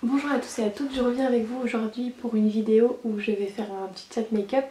Bonjour à tous et à toutes, je reviens avec vous aujourd'hui pour une vidéo où je vais faire un petit chat make-up.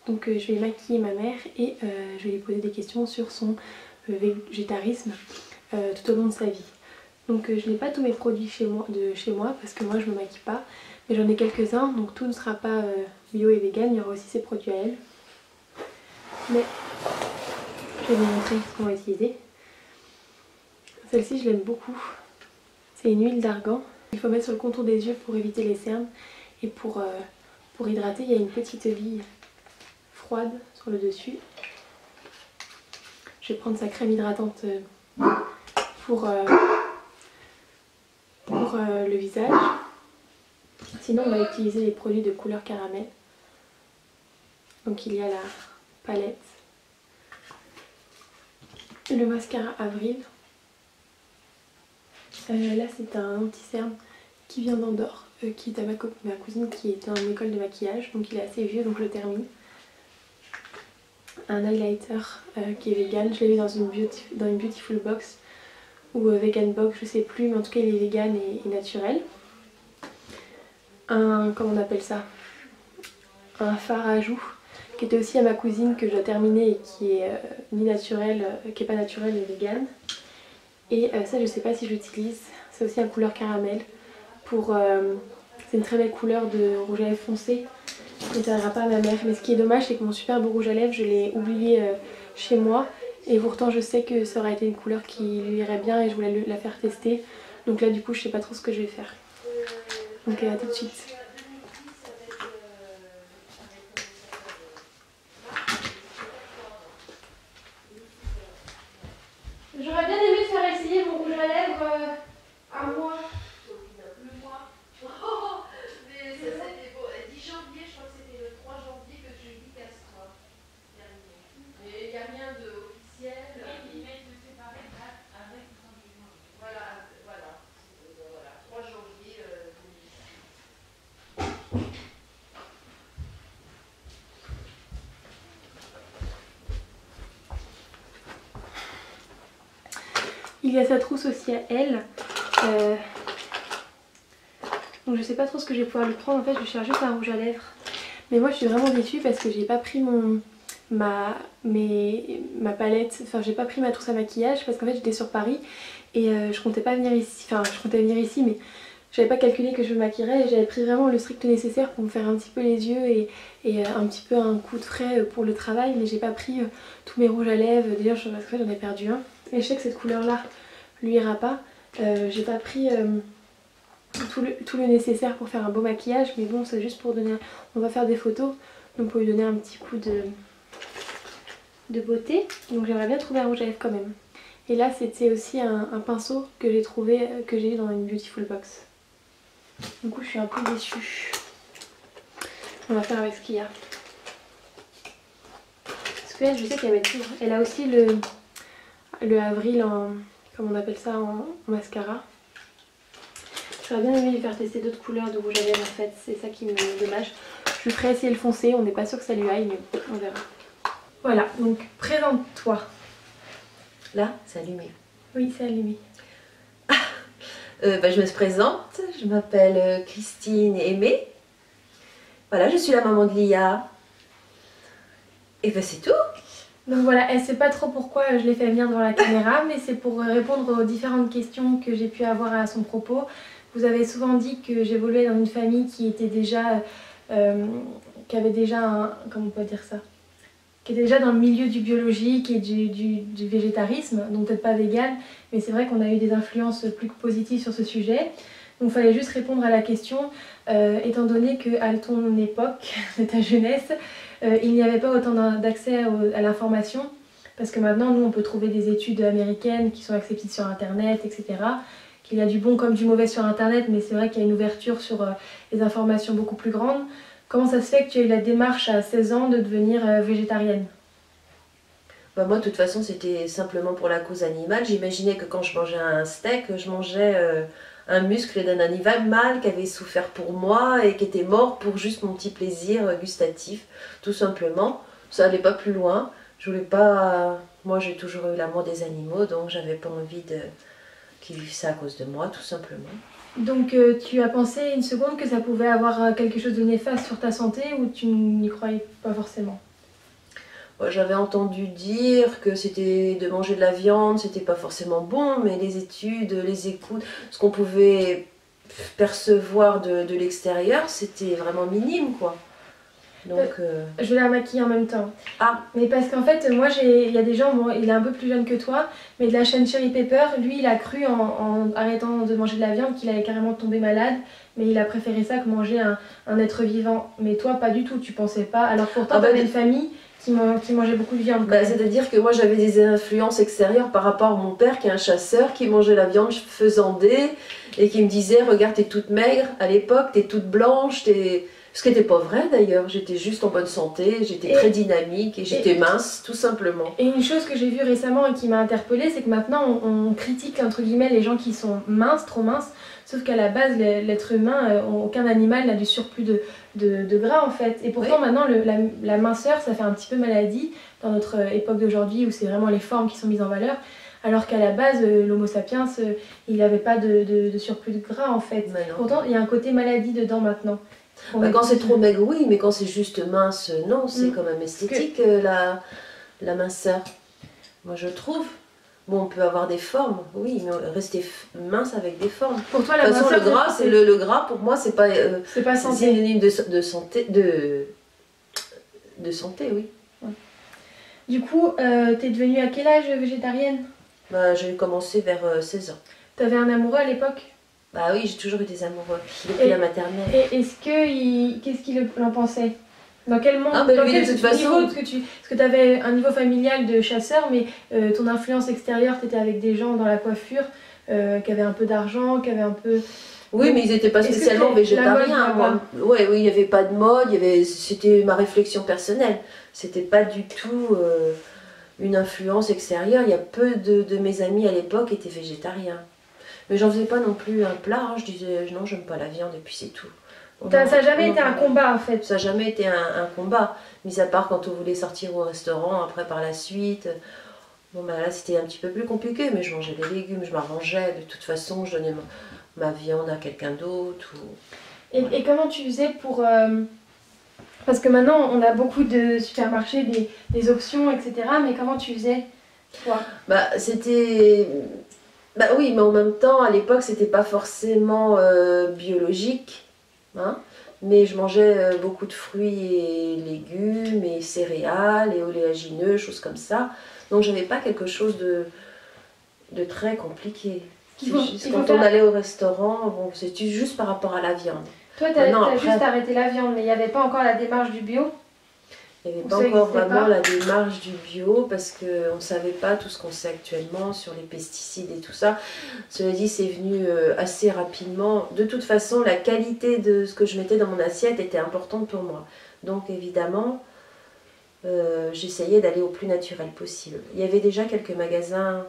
Donc je vais maquiller ma mère et je vais lui poser des questions sur son végétarisme tout au long de sa vie. Donc je n'ai pas tous mes produits de chez moi parce que moi je ne me maquille pas, mais j'en ai quelques-uns, donc tout ne sera pas bio et vegan, il y aura aussi ses produits à elle. Mais je vais vous montrer ce qu'on va utiliser. Celle-ci je l'aime beaucoup, c'est une huile d'argan. Il faut mettre sur le contour des yeux pour éviter les cernes et pour hydrater, il y a une petite bille froide sur le dessus. Je vais prendre sa crème hydratante pour le visage. Sinon on va utiliser les produits de couleur caramel. Donc il y a la palette, le mascara Avril. Là c'est un anti-cerne qui vient d'Andorre, qui est à ma cousine qui est dans une école de maquillage, donc il est assez vieux donc je le termine. Un highlighter qui est vegan, je l'ai vu dans une Beautiful Box ou Vegan Box, je sais plus, mais en tout cas il est vegan et naturel. Comment on appelle ça, un fard à joues qui était aussi à ma cousine que je dois terminer et qui est ni naturel, qui est pas naturel et vegan. Et ça je sais pas si j'utilise, c'est aussi un couleur caramel pour c'est une très belle couleur de rouge à lèvres foncé. Mais ça n'ira pas à ma mère. Mais ce qui est dommage, c'est que mon super beau rouge à lèvres, je l'ai oublié chez moi. Et pourtant, je sais que ça aurait été une couleur qui lui irait bien et je voulais la faire tester. Donc là, du coup, je sais pas trop ce que je vais faire. Donc à tout de suite. J'aurais bien aimé te faire essayer mon rouge à lèvres à moi. Il y a sa trousse aussi à elle. Donc je sais pas trop ce que je vais pouvoir lui prendre. En fait, je vais chercher juste un rouge à lèvres. Mais moi, je suis vraiment déçue parce que j'ai pas pris ma palette. Enfin, j'ai pas pris ma trousse à maquillage parce qu'en fait, j'étais sur Paris et je comptais pas venir ici. Enfin, je comptais venir ici, mais j'avais pas calculé que je me maquillerais et j'avais pris vraiment le strict nécessaire pour me faire un petit peu les yeux et un petit peu un coup de frais pour le travail. Mais j'ai pas pris tous mes rouges à lèvres. D'ailleurs, j'en ai perdu un. Et je sais que cette couleur-là lui ira pas. J'ai pas pris tout le nécessaire pour faire un beau maquillage, mais bon, c'est juste pour donner. On va faire des photos, donc pour lui donner un petit coup de beauté. Donc j'aimerais bien trouver un rouge à lèvres quand même. Et là, c'était aussi un pinceau que j'ai trouvé, que j'ai eu dans une Beautiful Box. Du coup, je suis un peu déçue. On va faire avec ce qu'il y a. Parce que là, je sais qu'elle met tout. Elle a aussi le Avril en, comment on appelle ça, en mascara. J'aurais bien aimé lui faire tester d'autres couleurs de rouge à lèvres en fait, c'est ça qui me dommage. Je lui ferai essayer le foncé, on n'est pas sûr que ça lui aille, mais on verra. Voilà, donc présente-toi. Là, c'est allumé. Oui, c'est allumé. Je me présente, je m'appelle Christine Aimé. Voilà, je suis la maman de Lia. Et ben c'est tout. Donc voilà, elle sait pas trop pourquoi je l'ai fait venir devant la caméra, mais c'est pour répondre aux différentes questions que j'ai pu avoir à son propos. Vous avez souvent dit que j'évoluais dans une famille qui était déjà, qui avait déjà un, comment on peut dire ça, qui était déjà dans le milieu du biologique et du végétarisme, donc peut-être pas vegan, mais c'est vrai qu'on a eu des influences plus que positives sur ce sujet. Donc il fallait juste répondre à la question, étant donné qu'à ton époque, de ta jeunesse, il n'y avait pas autant d'accès à l'information, parce que maintenant nous on peut trouver des études américaines qui sont acceptées sur internet, etc. Qu'il y a du bon comme du mauvais sur internet, mais c'est vrai qu'il y a une ouverture sur les informations beaucoup plus grande. Comment ça se fait que tu as eu la démarche à 16 ans de devenir végétarienne ? Bah moi de toute façon c'était simplement pour la cause animale. J'imaginais que quand je mangeais un steak, je mangeais un muscle d'un animal qui avait souffert pour moi et qui était mort pour juste mon petit plaisir gustatif, tout simplement. Ça n'allait pas plus loin. Je voulais pas... Moi j'ai toujours eu l'amour des animaux, donc j'avais pas envie qu'ils vivent ça à cause de moi, tout simplement. Donc tu as pensé une seconde que ça pouvait avoir quelque chose de néfaste sur ta santé ou tu n'y croyais pas forcément? J'avais entendu dire que c'était de manger de la viande, c'était pas forcément bon, mais les études, les écoutes, ce qu'on pouvait percevoir de l'extérieur, c'était vraiment minime, quoi. Donc, Je vais la maquiller en même temps. Ah, Mais parce qu'en fait, moi, il y a des gens, bon, il est un peu plus jeune que toi, mais de la chaîne Cherry Pepper, lui, il a cru en arrêtant de manger de la viande qu'il allait carrément tomber malade, mais il a préféré ça que manger un être vivant. Mais toi, pas du tout, tu pensais pas. Alors pourtant, t'avais une famille qui mangeait beaucoup de viande. c'est-à-dire que moi, j'avais des influences extérieures par rapport à mon père, qui est un chasseur, qui mangeait la viande faisandée, et qui me disait, regarde, t'es toute maigre à l'époque, t'es toute blanche, t'es... Ce qui n'était pas vrai d'ailleurs, j'étais juste en bonne santé, j'étais très dynamique et j'étais mince, tout simplement. Et une chose que j'ai vue récemment et qui m'a interpellée, c'est que maintenant on critique entre guillemets les gens qui sont minces, trop minces, sauf qu'à la base l'être humain, aucun animal n'a du surplus de gras en fait. Et pourtant maintenant la minceur ça fait un petit peu maladie dans notre époque d'aujourd'hui où c'est vraiment les formes qui sont mises en valeur. Alors qu'à la base, l'homo sapiens, il n'avait pas de surplus de gras en fait. Pourtant, il y a un côté maladie dedans maintenant. Quand c'est trop maigre, oui, mais quand c'est juste mince, non, c'est quand même esthétique la minceur. Moi je trouve. Bon, on peut avoir des formes, oui, mais rester mince avec des formes. Pour toi, la minceur, le gras, le gras pour moi, c'est pas synonyme de santé, de santé, oui. Ouais. Du coup, t'es devenue à quel âge végétarienne? J'ai commencé vers 16 ans. T'avais un amoureux à l'époque? Bah oui, j'ai toujours eu des amoureux, depuis la maternelle. Et qu'est-ce qu'il en pensait? Dans quel monde, lui, de toute façon... Parce que tu avais un niveau familial de chasseur, mais ton influence extérieure, tu étais avec des gens dans la coiffure qui avaient un peu d'argent, qui avaient un peu... Oui, mais ils n'étaient pas spécialement végétariens. Oui, il n'y avait pas de mode, c'était ma réflexion personnelle. C'était pas du tout une influence extérieure. Il y a peu de mes amis à l'époque qui étaient végétariens. Mais j'en faisais pas non plus un plat, hein. Je disais non, j'aime pas la viande et puis c'est tout. Ça n'a jamais été un combat en fait. Ça n'a jamais été un combat, mis à part quand on voulait sortir au restaurant, après par la suite. Bon ben là c'était un petit peu plus compliqué, mais je mangeais des légumes, je m'arrangeais, de toute façon je donnais ma viande à quelqu'un d'autre. Et comment tu faisais pour... Parce que maintenant on a beaucoup de supermarchés, des options, etc. Mais comment tu faisais toi? C'était... oui, mais en même temps, à l'époque, c'était pas forcément biologique. Hein, mais je mangeais beaucoup de fruits et légumes et céréales et oléagineux, choses comme ça. Donc j'avais pas quelque chose de très compliqué. Quand on allait au restaurant, bon, c'était juste par rapport à la viande. Toi, tu as juste arrêté la viande, mais il n'y avait pas encore la démarche du bio? Il n'y avait pas encore vraiment la démarche du bio parce qu'on ne savait pas tout ce qu'on sait actuellement sur les pesticides et tout ça. Cela dit, c'est venu assez rapidement. De toute façon, la qualité de ce que je mettais dans mon assiette était importante pour moi. Donc évidemment, j'essayais d'aller au plus naturel possible. Il y avait déjà quelques magasins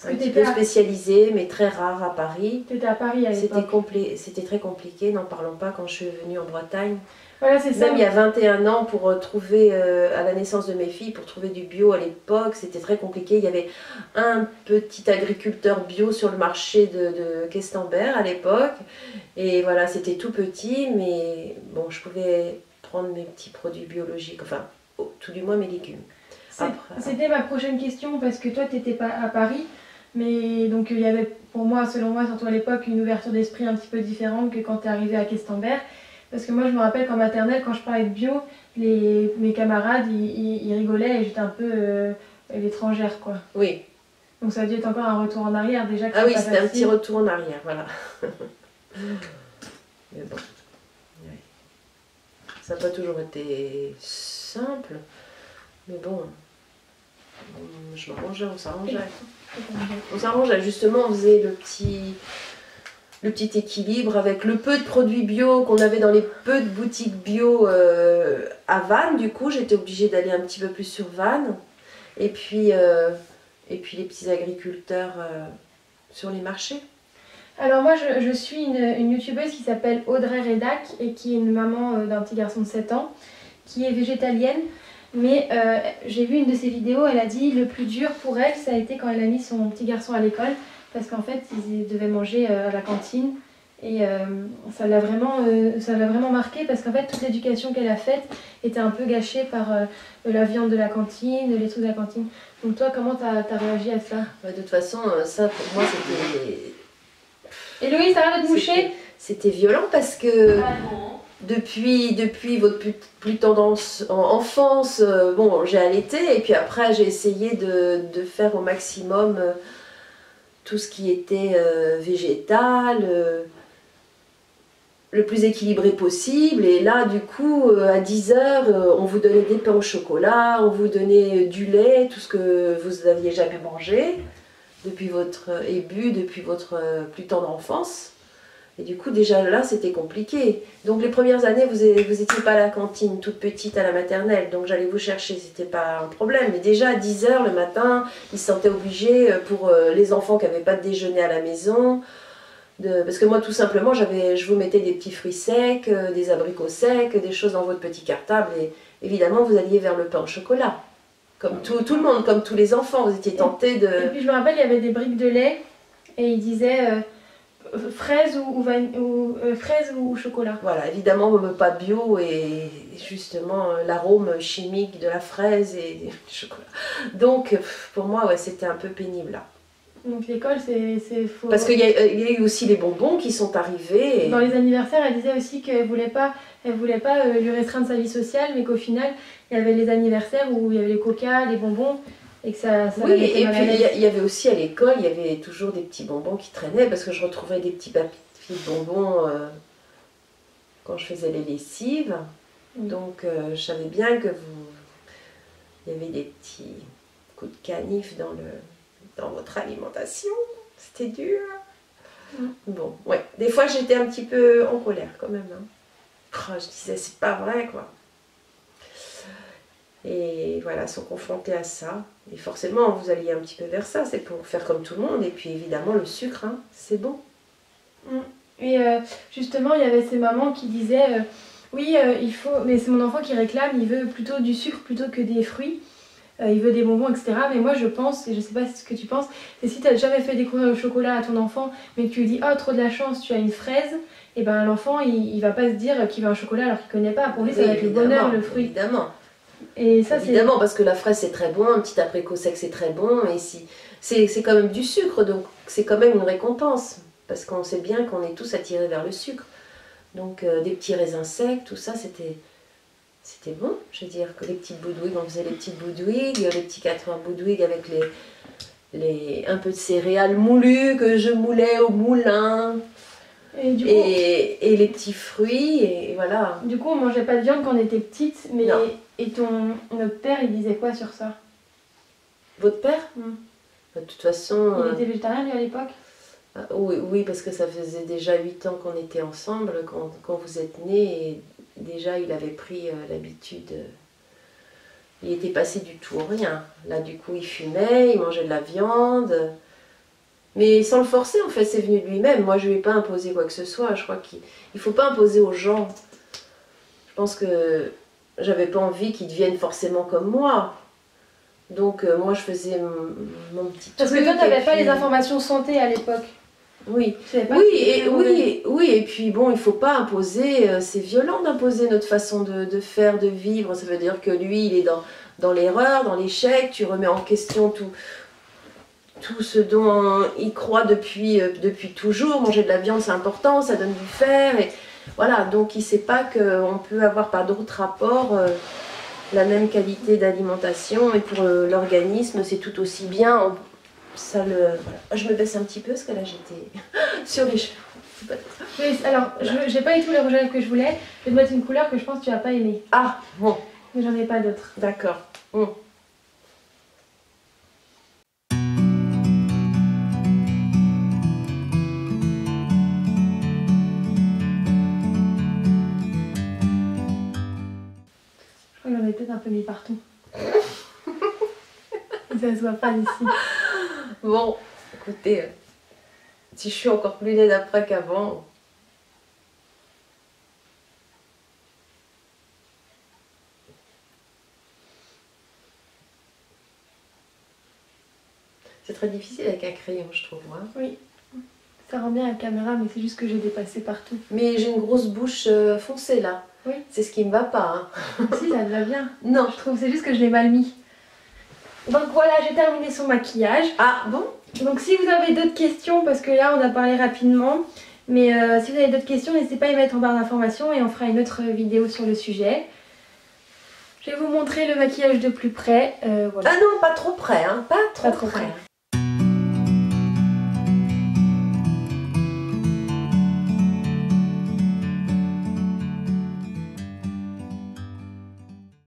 un petit peu spécialisés, mais très rares à Paris. Tu étais à Paris à l'époque. C'était très compliqué, n'en parlons pas quand je suis venue en Bretagne. Voilà, c'est ça. Même il y a 21 ans, pour trouver, à la naissance de mes filles, pour trouver du bio à l'époque, c'était très compliqué. Il y avait un petit agriculteur bio sur le marché de Questembert à l'époque. Et voilà, c'était tout petit, mais bon, je pouvais prendre mes petits produits biologiques, enfin, tout du moins mes légumes. C'était ma prochaine question, parce que toi, tu n'étais pas à Paris. Mais donc il y avait pour moi, selon moi, surtout à l'époque, une ouverture d'esprit un petit peu différente que quand tu es arrivée à Questembert. Parce que moi je me rappelle qu'en maternelle, quand je parlais de bio, mes camarades ils rigolaient et j'étais un peu l'étrangère quoi. Oui. Donc ça a dû être encore un retour en arrière déjà. Ah oui, c'était un petit retour en arrière, voilà. Mais bon, ouais. Ça n'a pas toujours été simple, mais bon, je m'arrangeais, on s'arrangeait. On s'arrangeait, justement, on faisait le petit équilibre avec le peu de produits bio qu'on avait dans les peu de boutiques bio à Vannes. Du coup, j'étais obligée d'aller un petit peu plus sur Vannes. Et puis les petits agriculteurs sur les marchés. Alors moi, je suis une youtubeuse qui s'appelle Audrey Redac et qui est une maman d'un petit garçon de 7 ans qui est végétalienne. Mais j'ai vu une de ses vidéos, elle a dit le plus dur pour elle, ça a été quand elle a mis son petit garçon à l'école. Parce qu'en fait, ils devaient manger à la cantine Et ça l'a vraiment marqué parce qu'en fait toute l'éducation qu'elle a faite était un peu gâchée par la viande de la cantine, les trucs de la cantine. Donc toi, comment t'as réagi à ça? De toute façon, ça pour moi c'était... Héloïse, arrête de boucher. C'était violent parce que depuis votre plus tendance enfance, bon, j'ai allaité et puis après j'ai essayé de faire au maximum tout ce qui était végétal, le plus équilibré possible. Et là, du coup, à 10 heures, on vous donnait des pains au chocolat, on vous donnait du lait, tout ce que vous n'aviez jamais mangé depuis votre depuis votre plus tendre enfance. Et du coup, déjà là, c'était compliqué. Donc les premières années, vous étiez pas à la cantine, toute petite à la maternelle. Donc j'allais vous chercher, c'était pas un problème. Mais déjà à 10 heures le matin, ils se sentaient obligés, pour les enfants qui n'avaient pas de déjeuner à la maison, parce que moi, tout simplement, je vous mettais des petits fruits secs, des abricots secs, des choses dans votre petit cartable. Et évidemment, vous alliez vers le pain au chocolat. Comme tout le monde, comme tous les enfants, vous étiez tentés de... Et puis je me rappelle, il y avait des briques de lait et il disait fraise ou chocolat. Voilà, évidemment, pas bio et justement l'arôme chimique de la fraise et du chocolat. Donc, pour moi, ouais, c'était un peu pénible là. Donc l'école, c'est faux. Parce qu'il y a eu aussi les bonbons qui sont arrivés. Et... Dans les anniversaires, elle disait aussi qu'elle voulait pas lui restreindre sa vie sociale, mais qu'au final, il y avait les anniversaires où il y avait les coca, les bonbons, et que ça oui, et puis il y avait aussi à l'école, il y avait toujours des petits bonbons qui traînaient, parce que je retrouvais des petits papiers de bonbons quand je faisais les lessives. Donc je savais bien que il y avait des petits coups de canif dans votre alimentation. C'était dur. Bon, ouais. Des fois, j'étais un petit peu en colère quand même. Hein. Oh, je disais, c'est pas vrai, quoi. Et voilà, sont confrontés à ça. Et forcément, vous alliez un petit peu vers ça. C'est pour faire comme tout le monde. Et puis, évidemment, le sucre, hein, c'est bon. Et justement, il y avait ces mamans qui disaient oui, il faut... Mais c'est mon enfant qui réclame, il veut plutôt du sucre plutôt que des fruits. Il veut des bonbons, etc. Mais moi je pense, et je sais pas ce que tu penses, c'est si tu n'as jamais fait découvrir le chocolat à ton enfant, mais que tu lui dis oh trop de la chance, tu as une fraise, et ben l'enfant il va pas se dire qu'il veut un chocolat alors qu'il connaît pas. Pour lui ça va être le bonheur, le fruit. Évidemment. Et ça, évidemment, parce que la fraise c'est très bon, un petit abricot sec c'est très bon, et si c'est quand même du sucre, donc c'est quand même une récompense, parce qu'on sait bien qu'on est tous attirés vers le sucre. Donc des petits raisins secs, tout ça c'était bon, je veux dire que les petites boudouigues, on faisait les petites boudouigues, les petits 4 heures boudouigues avec un peu de céréales moulues que je moulais au moulin. Et les petits fruits, et voilà. Du coup, on mangeait pas de viande quand on était petite, mais non. Et notre père, il disait quoi sur ça? Votre père? De toute façon... Il était végétarien, lui, à l'époque? Oui, parce que ça faisait déjà 8 ans qu'on était ensemble quand vous êtes nés, et déjà il avait pris l'habitude... il était passé du tout au rien. Là, du coup, il fumait, il mangeait de la viande... Mais sans le forcer, en fait, c'est venu de lui-même. Moi, je ne lui ai pas imposé quoi que ce soit. Je crois qu'il ne faut pas imposer aux gens. Je pense que j'avais pas envie qu'ils deviennent forcément comme moi. Donc, moi, je faisais mon petit truc. Parce que toi, tu n'avais pas les informations santé à l'époque. Oui, et puis bon, il ne faut pas imposer. C'est violent d'imposer notre façon de faire, de vivre. Ça veut dire que lui, il est dans l'erreur, dans l'échec. Tu remets en question tout ce dont il croit depuis toujours. Manger de la viande, c'est important, ça donne du fer. Et voilà, donc il ne sait pas qu'on peut avoir par d'autres rapports la même qualité d'alimentation. Et pour l'organisme, c'est tout aussi bien. Voilà. Je me baisse un petit peu parce que là, j'étais sur les cheveux. Alors, j'ai pas du tout le rouge à lèvres que je voulais. Je vais te mettre une couleur que je pense que tu vas pas aimer. Ah, bon. Mais j'en ai pas d'autres. D'accord. J'en ai peut-être un peu mis partout. Ça se voit pas ici. Bon, écoutez, si je suis encore plus laide après qu'avant... C'est très difficile avec un crayon, je trouve. Hein. Oui, Ça rend bien la caméra, mais c'est juste que j'ai dépassé partout. Mais j'ai une grosse bouche foncée là. Oui. C'est ce qui me va pas. Hein. Si, ça te va bien. Non. Je trouve, c'est juste que je l'ai mal mis. Donc voilà, j'ai terminé son maquillage. Ah bon? Donc si vous avez d'autres questions, parce que là on a parlé rapidement, mais si vous avez d'autres questions, n'hésitez pas à y mettre en barre d'informations et on fera une autre vidéo sur le sujet. Je vais vous montrer le maquillage de plus près. Voilà. Ah non, pas trop près, hein. Pas trop Pas trop près. près.